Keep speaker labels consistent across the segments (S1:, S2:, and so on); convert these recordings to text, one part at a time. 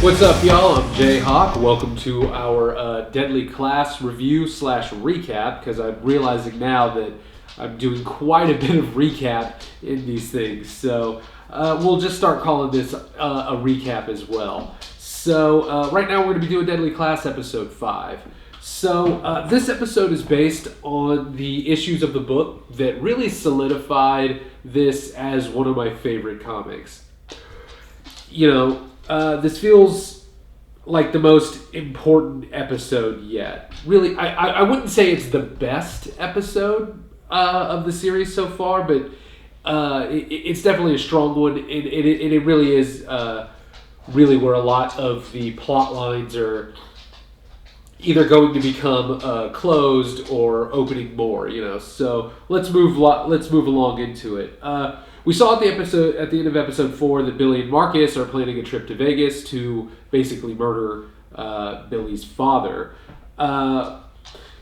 S1: What's up, y'all? I'm Jay Hawk. Welcome to our Deadly Class review / recap, because I'm realizing now that I'm doing quite a bit of recap in these things. So we'll just start calling this a recap as well. So right now we're going to be doing Deadly Class episode 5. So this episode is based on the issues of the book that really solidified this as one of my favorite comics. This feels like the most important episode yet. Really, I wouldn't say it's the best episode of the series so far, but it's definitely a strong one. It really is really where a lot of the plot lines are either going to become closed or opening more. So let's move along into it. We saw at the end of episode 4 that Billy and Marcus are planning a trip to Vegas to basically murder Billy's father.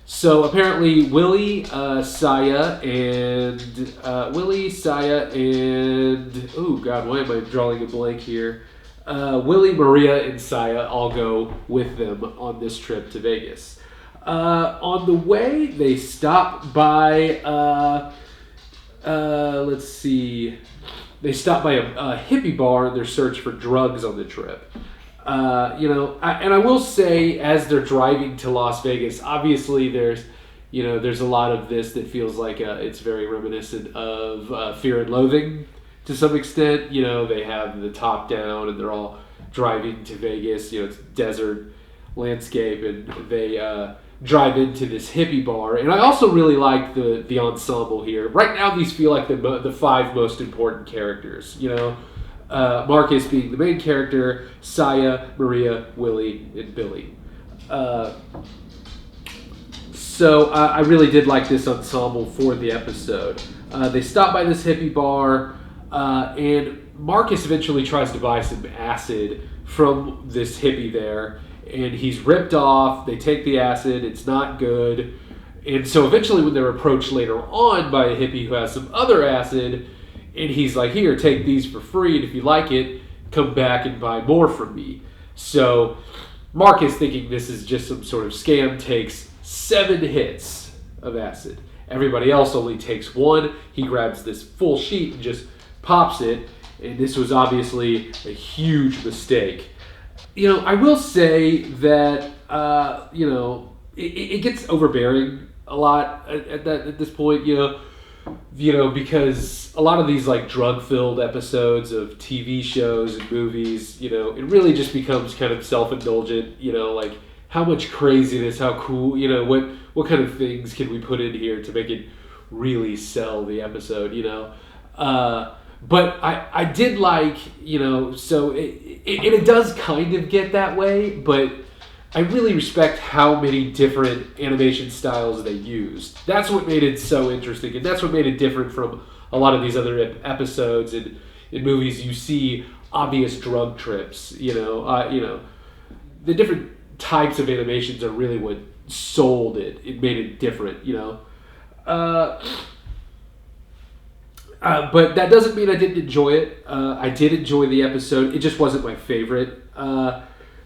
S1: So apparently Willie, Saya, and oh God, why am I drawing a blank here? Willie, Maria, and Saya all go with them on this trip to Vegas. On the way, they stop by. Let's see. They stop by a hippie bar in their search for drugs on the trip. And I will say, as they're driving to Las Vegas, obviously there's a lot of this that feels like it's very reminiscent of Fear and Loathing to some extent. They have the top down and they're all driving to Vegas. It's desert landscape, and they drive into this hippie bar. And I also really like the ensemble here. Right now, these feel like the 5 most important characters. Marcus being the main character, Saya, Maria, Willie, and Billy. So I really did like this ensemble for the episode. They stop by this hippie bar, and Marcus eventually tries to buy some acid from this hippie there. And he's ripped off. They take the acid. It's not good. And so eventually when they're approached later on by a hippie who has some other acid, and he's like, here, take these for free, and if you like it, come back and buy more from me. So Marcus, thinking this is just some sort of scam, takes 7 hits of acid. Everybody else only takes 1. He grabs this full sheet and just pops it. And this was obviously a huge mistake. I will say that, it gets overbearing a lot at this point, because a lot of these like drug-filled episodes of TV shows and movies, it really just becomes kind of self-indulgent, like how much craziness, how cool, what kind of things can we put in here to make it really sell the episode, But I did like, so it does kind of get that way, but I really respect how many different animation styles they used. That's what made it so interesting, and that's what made it different from a lot of these other episodes and in movies. You see obvious drug trips, the different types of animations are really what sold it. It made it different, But that doesn't mean I didn't enjoy it. I did enjoy the episode. It just wasn't my favorite.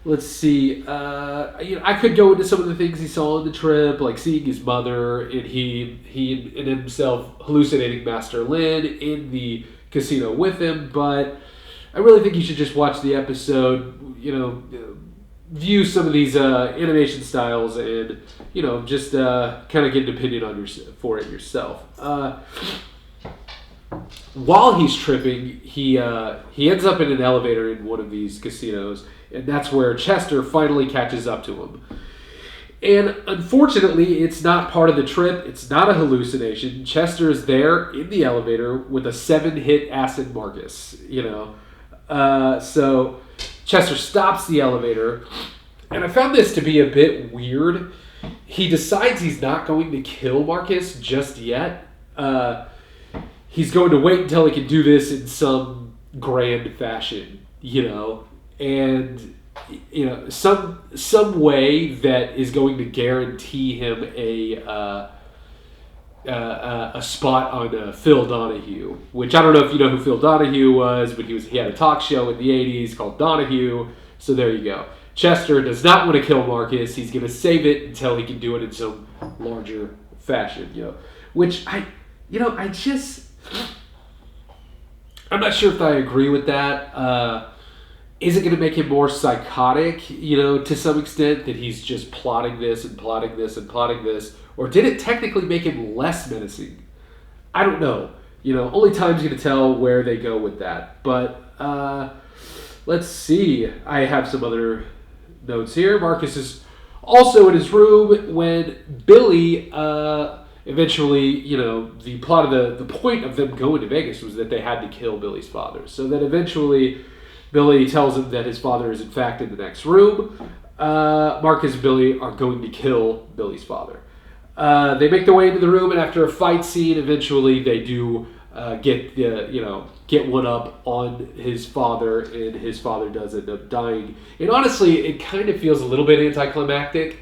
S1: Let's see. I could go into some of the things he saw on the trip, like seeing his mother and he and himself hallucinating Master Lin in the casino with him. But I really think you should just watch the episode. View some of these animation styles and just kind of get an opinion for it yourself. While he's tripping, he ends up in an elevator in one of these casinos, and that's where Chester finally catches up to him. And unfortunately, it's not part of the trip. It's not a hallucination. Chester is there in the elevator with a 7-hit acid Marcus, So Chester stops the elevator, and I found this to be a bit weird. He decides he's not going to kill Marcus just yet. He's going to wait until he can do this in some grand fashion, and some way that is going to guarantee him a spot on Phil Donahue, which I don't know if you know who Phil Donahue was, but he had a talk show in the 80s called Donahue. So there you go. Chester does not want to kill Marcus. He's going to save it until he can do it in some larger fashion, which I'm not sure if I agree with that. Is it going to make him more psychotic, to some extent, that he's just plotting this and plotting this and plotting this? Or did it technically make him less menacing? I don't know. Only time's going to tell where they go with that. But let's see. I have some other notes here. Marcus is also in his room when Billy eventually, the plot of the point of them going to Vegas was that they had to kill Billy's father. So that eventually Billy tells him that his father is in fact in the next room. Marcus and Billy are going to kill Billy's father. They make their way into the room, and after a fight scene, eventually they do get one up on his father, and his father does end up dying. And honestly, it kind of feels a little bit anticlimactic.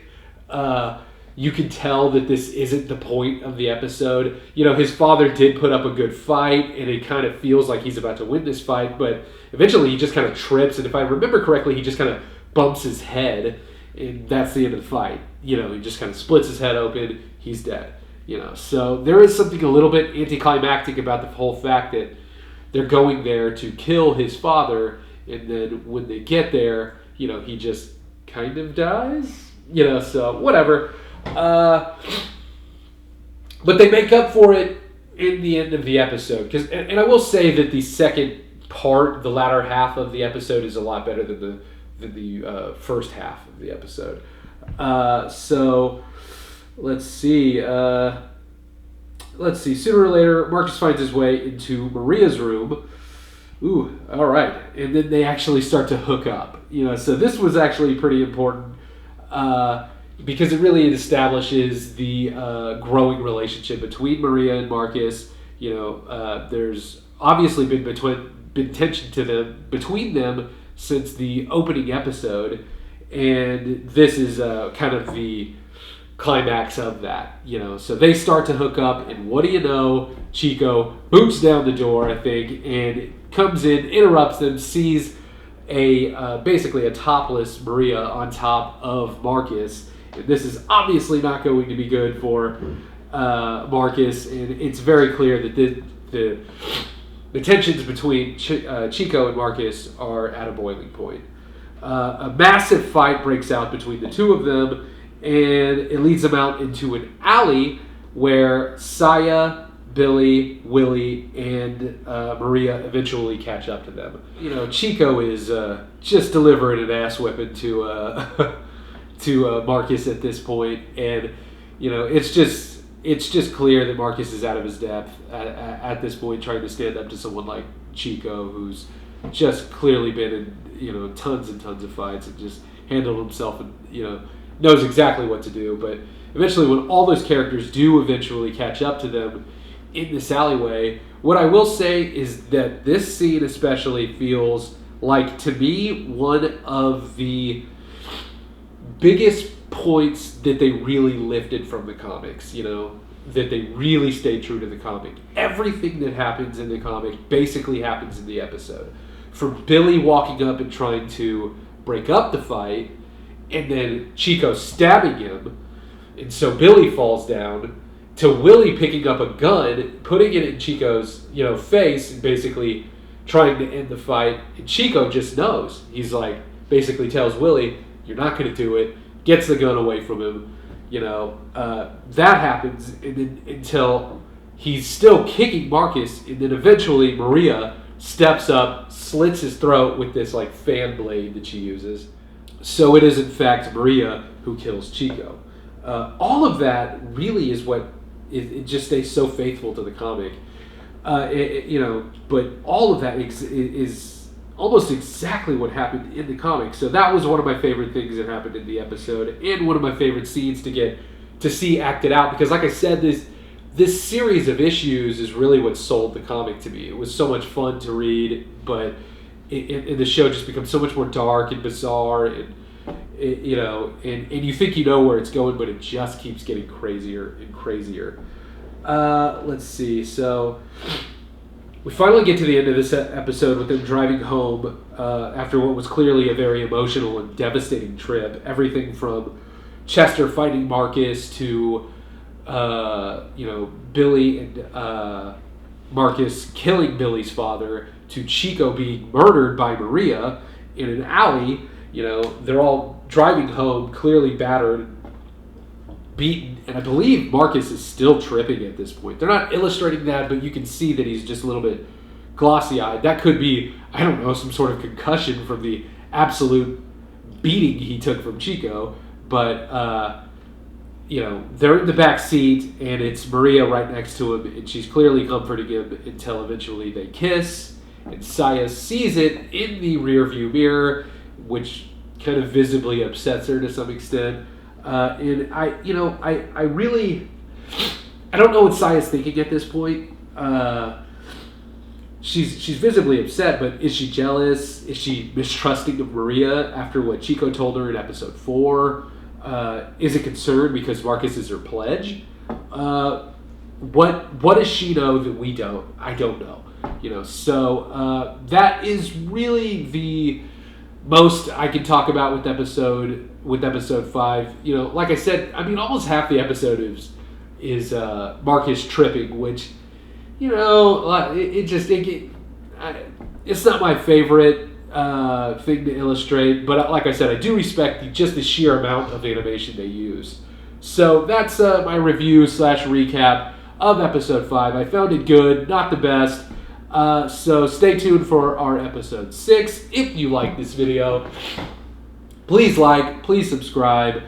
S1: You can tell that this isn't the point of the episode. His father did put up a good fight, and it kind of feels like he's about to win this fight, but eventually he just kind of trips, and if I remember correctly, he just kind of bumps his head, and that's the end of the fight. He just kind of splits his head open, he's dead. So there is something a little bit anticlimactic about the whole fact that they're going there to kill his father, and then when they get there, he just kind of dies. So whatever. But they make up for it in the end of the episode. And I will say that the second part, the latter half of the episode, is a lot better than the first half of the episode. So let's see. Sooner or later, Marcus finds his way into Maria's room. Ooh, all right. And then they actually start to hook up. So this was actually pretty important. Because it really establishes the growing relationship between Maria and Marcus. There's obviously been tension between them since the opening episode, and this is kind of the climax of that. So they start to hook up, and what do you know? Chico boots down the door, I think, and comes in, interrupts them, sees basically a topless Maria on top of Marcus. This is obviously not going to be good for Marcus, and it's very clear that the tensions between Chico and Marcus are at a boiling point. A massive fight breaks out between the two of them, and it leads them out into an alley where Saya, Billy, Willie, and Maria eventually catch up to them. Chico is just delivering an ass whipping to Marcus at this point, and it's just clear that Marcus is out of his depth at this point, trying to stand up to someone like Chico, who's just clearly been in tons and tons of fights and just handled himself and knows exactly what to do. But eventually, when all those characters do eventually catch up to them in this alleyway, what I will say is that this scene especially feels like, to me, one of the biggest points that they really lifted from the comics, that they really stayed true to the comic. Everything that happens in the comic basically happens in the episode. From Billy walking up and trying to break up the fight, and then Chico stabbing him, and so Billy falls down, to Willie picking up a gun, putting it in Chico's face, and basically trying to end the fight. And Chico just knows. He's like, basically tells Willie, "You're not going to do it." Gets the gun away from him. That happens, and then until he's still kicking Marcus, and then eventually Maria steps up, slits his throat with this fan blade that she uses. So it is in fact Maria who kills Chico. All of that really is what it just stays so faithful to the comic. But all of that is almost exactly what happened in the comic. So that was one of my favorite things that happened in the episode, and one of my favorite scenes to see acted out, because like I said, this series of issues is really what sold the comic to me. It was so much fun to read, but the show just becomes so much more dark and bizarre, and you think you know where it's going, but it just keeps getting crazier and crazier. Let's see. So We finally get to the end of this episode with them driving home after what was clearly a very emotional and devastating trip. Everything from Chester fighting Marcus to, Billy and Marcus killing Billy's father to Chico being murdered by Maria in an alley. They're all driving home, clearly battered, beaten, and I believe Marcus is still tripping at this point. They're not illustrating that, but you can see that he's just a little bit glossy-eyed. That could be, I don't know, some sort of concussion from the absolute beating he took from Chico. But, they're in the back seat, and it's Maria right next to him, and she's clearly comforting him until eventually they kiss, and Saya sees it in the rearview mirror, which kind of visibly upsets her to some extent. And I don't know what Saya's thinking at this point. She's visibly upset, but is she jealous? Is she mistrusting of Maria after what Chico told her in episode 4? Is it concerned because Marcus is her pledge? What does she know that we don't? I don't know. So that is really the most I can talk about with episode 5. Like I said, I mean, almost half the episode is Marcus tripping, which it's not my favorite thing to illustrate, but like I said, I do respect just the sheer amount of animation they use. So that's my review / recap of episode 5. I found it good, not the best. So stay tuned for our episode 6. If you like this video, please like, please subscribe.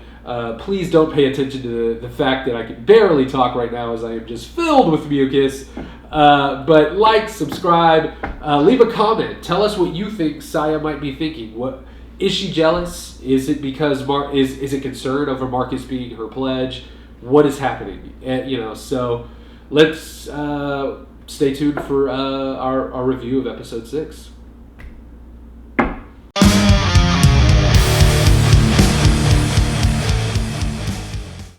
S1: Please don't pay attention to the fact that I can barely talk right now as I am just filled with mucus. But like, subscribe, leave a comment. Tell us what you think Saya might be thinking. What is she jealous? Is it because is it concern over Marcus being her pledge? What is happening? So let's stay tuned for our review of episode 6.